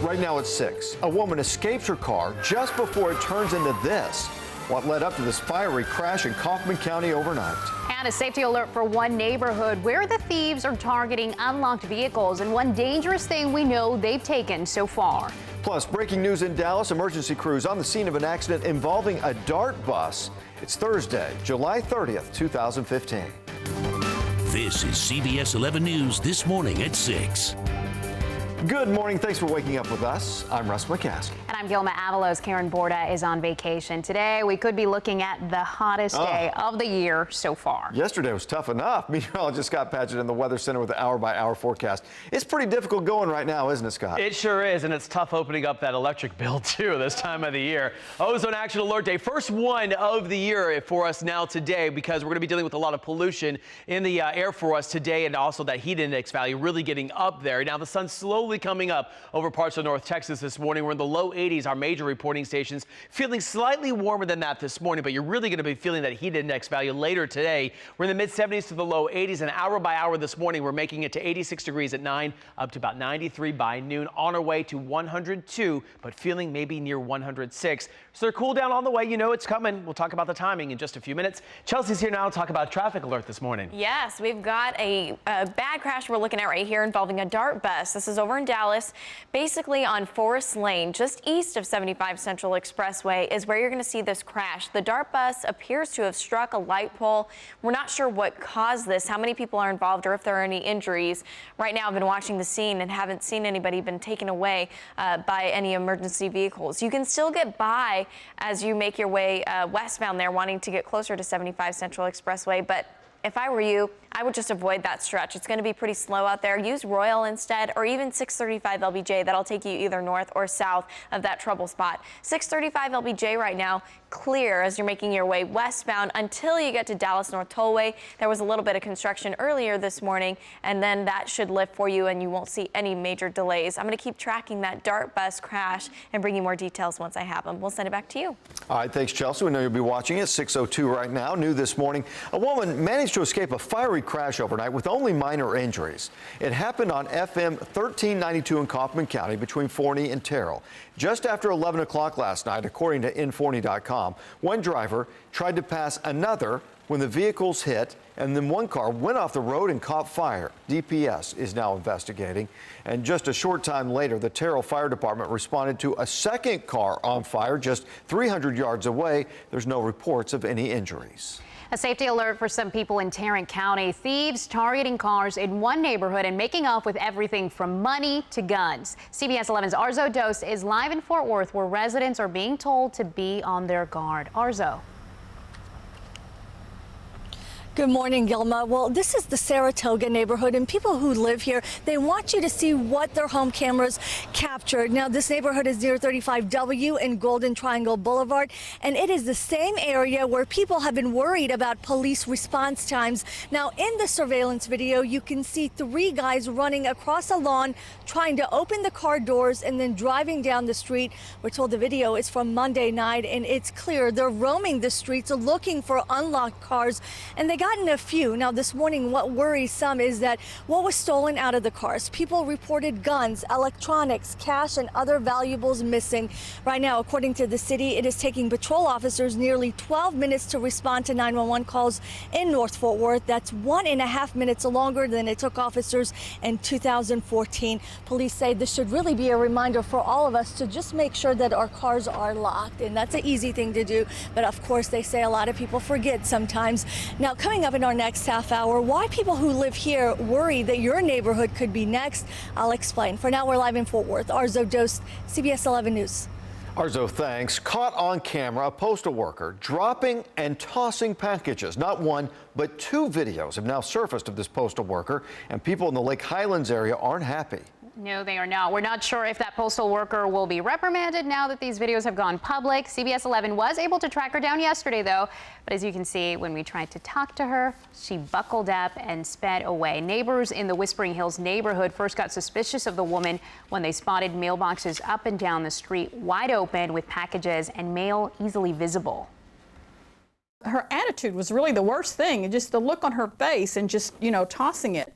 Right now it's 6. A woman escapes her car just before it turns into this. What led up to this fiery crash in Kaufman County overnight. And a safety alert for one neighborhood where the thieves are targeting unlocked vehicles, and one dangerous thing we know they've taken so far. Plus, breaking news in Dallas, emergency crews on the scene of an accident involving a DART bus. It's Thursday, July 30th, 2015. This is CBS 11 News This Morning at 6. Good morning. Thanks for waking up with us. I'm Russ McCaskey. And I'm Gilma Avalos. Karen Borda is on vacation. Today, we could be looking at the hottest day of the year so far. Yesterday was tough enough. Meteorologist Scott Padgett in the Weather Center with the hour-by-hour forecast. It's pretty difficult going right now, isn't it, Scott? It sure is, and it's tough opening up that electric bill, too, this time of the year. Ozone Action Alert Day, first one of the year for us now today, because we're going to be dealing with a lot of pollution in the air for us today, and also that heat index value really getting up there. Now, the sun's slowly coming up over parts of North Texas this morning. We're in the low 80s, our major reporting stations, feeling slightly warmer than that this morning, but you're really going to be feeling that heat index value later today. We're in the mid-70s to the low 80s, and hour by hour this morning, we're making it to 86 degrees at 9, up to about 93 by noon, on our way to 102, but feeling maybe near 106. So they're cool down on the way. You know it's coming. We'll talk about the timing in just a few minutes. Chelsea's here now to talk about traffic alert this morning. Yes, we've got a bad crash we're looking at right here involving a DART bus. This is over in Dallas. Basically on Forest Lane, just east of 75 Central Expressway, is where you're going to see this crash. The DART bus appears to have struck a light pole. We're not sure what caused this, how many people are involved, or if there are any injuries. Right now, I've been watching the scene and haven't seen anybody been taken away by any emergency vehicles. You can still get by as you make your way westbound there, wanting to get closer to 75 Central Expressway, but if I were you, I would just avoid that stretch. It's going to be pretty slow out there. Use Royal instead, or even 635 LBJ. That'll take you either north or south of that trouble spot. 635 LBJ right now, clear as you're making your way westbound until you get to Dallas North Tollway. There was a little bit of construction earlier this morning, and then that should lift for you, and you won't see any major delays. I'm going to keep tracking that DART bus crash and bring you more details once I have them. We'll send it back to you. All right, thanks, Chelsea. We know you'll be watching it. 6:02 right now. New this morning, a woman managed to escape a fiery crash overnight with only minor injuries. It happened on FM 1392 in Kaufman County between Forney and Terrell. Just after 11 o'clock last night, according to Inforney.com, one driver tried to pass another when the vehicles hit, and then one car went off the road and caught fire. DPS is now investigating. And just a short time later, the Terrell Fire Department responded to a second car on fire just 300 yards away. There's no reports of any injuries. A safety alert for some people in Tarrant County. Thieves targeting cars in one neighborhood and making off with everything from money to guns. CBS 11's Arzo Dost is live in Fort Worth, where residents are being told to be on their guard. Arzo. Good morning, Gilma. Well, this is the Saratoga neighborhood, and people who live here, they want you to see what their home cameras captured. Now, this neighborhood is near 35W and Golden Triangle Boulevard, and it is the same area where people have been worried about police response times. Now, in the surveillance video, you can see 3 guys running across a lawn, trying to open the car doors and then driving down the street. We're told the video is from Monday night, and it's clear they're roaming the streets looking for unlocked cars, and they got in a few. Now this morning, what worries some is that what was stolen out of the cars. People reported guns, electronics, cash, and other valuables missing. Right now, according to the city, it is taking patrol officers nearly 12 minutes to respond to 911 calls in North Fort Worth. That's 1.5 minutes longer than it took officers in 2014. Police say this should really be a reminder for all of us to just make sure that our cars are locked, and that's an easy thing to do. But of course, they say a lot of people forget sometimes. Now, coming up in our next half hour, why people who live here worry that your neighborhood could be next, I'll explain. For now, we're live in Fort Worth. Arzo Dost, CBS 11 News. Arzo, thanks. Caught on camera, a postal worker dropping and tossing packages. Not one, but 2 videos have now surfaced of this postal worker, and people in the Lake Highlands area aren't happy. No, they are not. We're not sure if that postal worker will be reprimanded now that these videos have gone public. CBS 11 was able to track her down yesterday, though. But as you can see, when we tried to talk to her, she buckled up and sped away. Neighbors in the Whispering Hills neighborhood first got suspicious of the woman when they spotted mailboxes up and down the street wide open with packages and mail easily visible. Her attitude was really the worst thing, and just the look on her face and just, tossing it.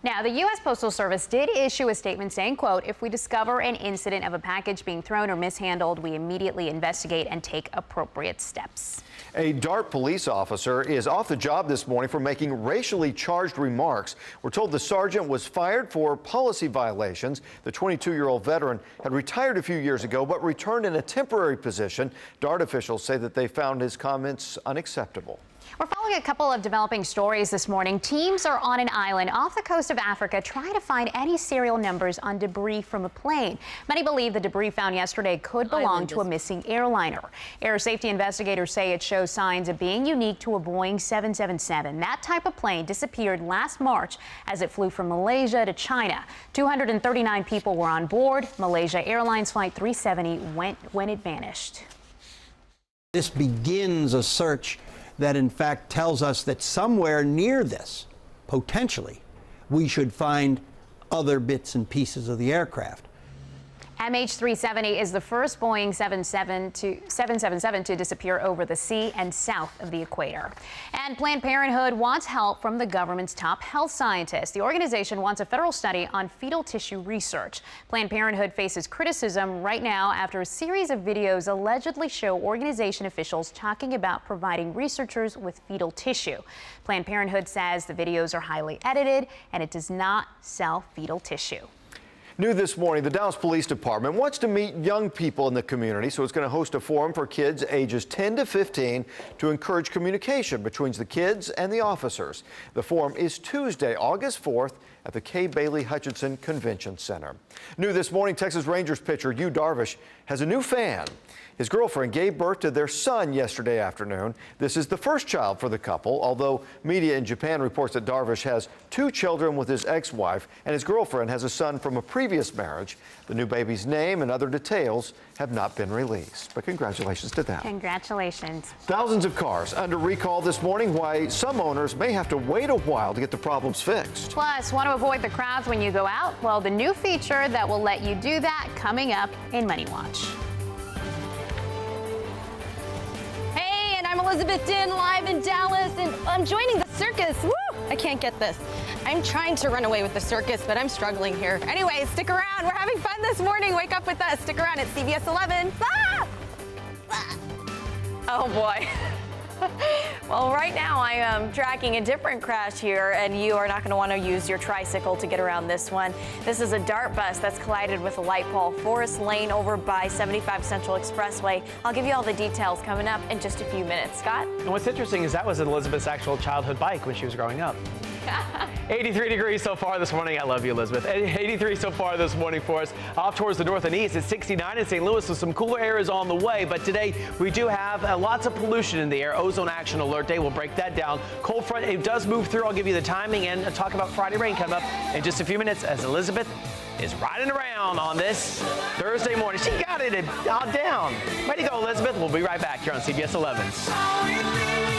Now, the U.S. Postal Service did issue a statement saying, quote, if we discover an incident of a package being thrown or mishandled, we immediately investigate and take appropriate steps. A Dart police officer is off the job this morning for making racially charged remarks. We're told the sergeant was fired for policy violations. The 22-year-old veteran had retired a few years ago but returned in a temporary position. Dart officials say that they found his comments unacceptable. We're following a couple of developing stories this morning. Teams are on an island off the coast of Africa trying to find any serial numbers on debris from a plane. Many believe the debris found yesterday could belong to a missing airliner. Air safety investigators say it shows signs of being unique to a Boeing 777. That type of plane disappeared last March as it flew from Malaysia to China. 239 people were on board. Malaysia Airlines Flight 370 went when it vanished. This begins a search that in fact tells us that somewhere near this, potentially, we should find other bits and pieces of the aircraft. MH370 is the first Boeing 777 to disappear over the sea and south of the equator. And Planned Parenthood wants help from the government's top health scientists. The organization wants a federal study on fetal tissue research. Planned Parenthood faces criticism right now after a series of videos allegedly show organization officials talking about providing researchers with fetal tissue. Planned Parenthood says the videos are highly edited and it does not sell fetal tissue. New this morning, the Dallas Police Department wants to meet young people in the community, so it's going to host a forum for kids ages 10 to 15 to encourage communication between the kids and the officers. The forum is Tuesday, August 4th at the Kay Bailey Hutchinson Convention Center. New this morning, Texas Rangers pitcher Yu Darvish has a new fan. His girlfriend gave birth to their son yesterday afternoon. This is the first child for the couple, although media in Japan reports that Darvish has 2 children with his ex-wife and his girlfriend has a son from a previous marriage. The new baby's name and other details have not been released. But congratulations to them. Congratulations. Thousands of cars under recall this morning, why some owners may have to wait a while to get the problems fixed. Plus, want to avoid the crowds when you go out? Well, the new feature that will let you do that coming up in Money Watch. I'm Elizabeth Din, live in Dallas, and I'm joining the circus. Woo! I can't get this. I'm trying to run away with the circus, but I'm struggling here. Anyway, stick around. We're having fun this morning. Wake up with us. Stick around at CBS 11. Ah! Ah! Oh, boy. Well, right now I am tracking a different crash here, and you are not going to want to use your tricycle to get around this one. This is a Dart bus that's collided with a light pole, Forest Lane over by 75 Central Expressway. I'll give you all the details coming up in just a few minutes. Scott? And what's interesting is that was Elizabeth's actual childhood bike when she was growing up. 83 degrees so far this morning. I love you, Elizabeth. 83 so far this morning for us. Off towards the north and east. It's 69 in St. Louis, so some cooler air is on the way. But today we do have lots of pollution in the air. Ozone Action Alert Day. We'll break that down. Cold front, it does move through. I'll give you the timing and talk about Friday rain coming up in just a few minutes as Elizabeth is riding around on this Thursday morning. She got it all down. Way to go, Elizabeth. We'll be right back here on CBS 11.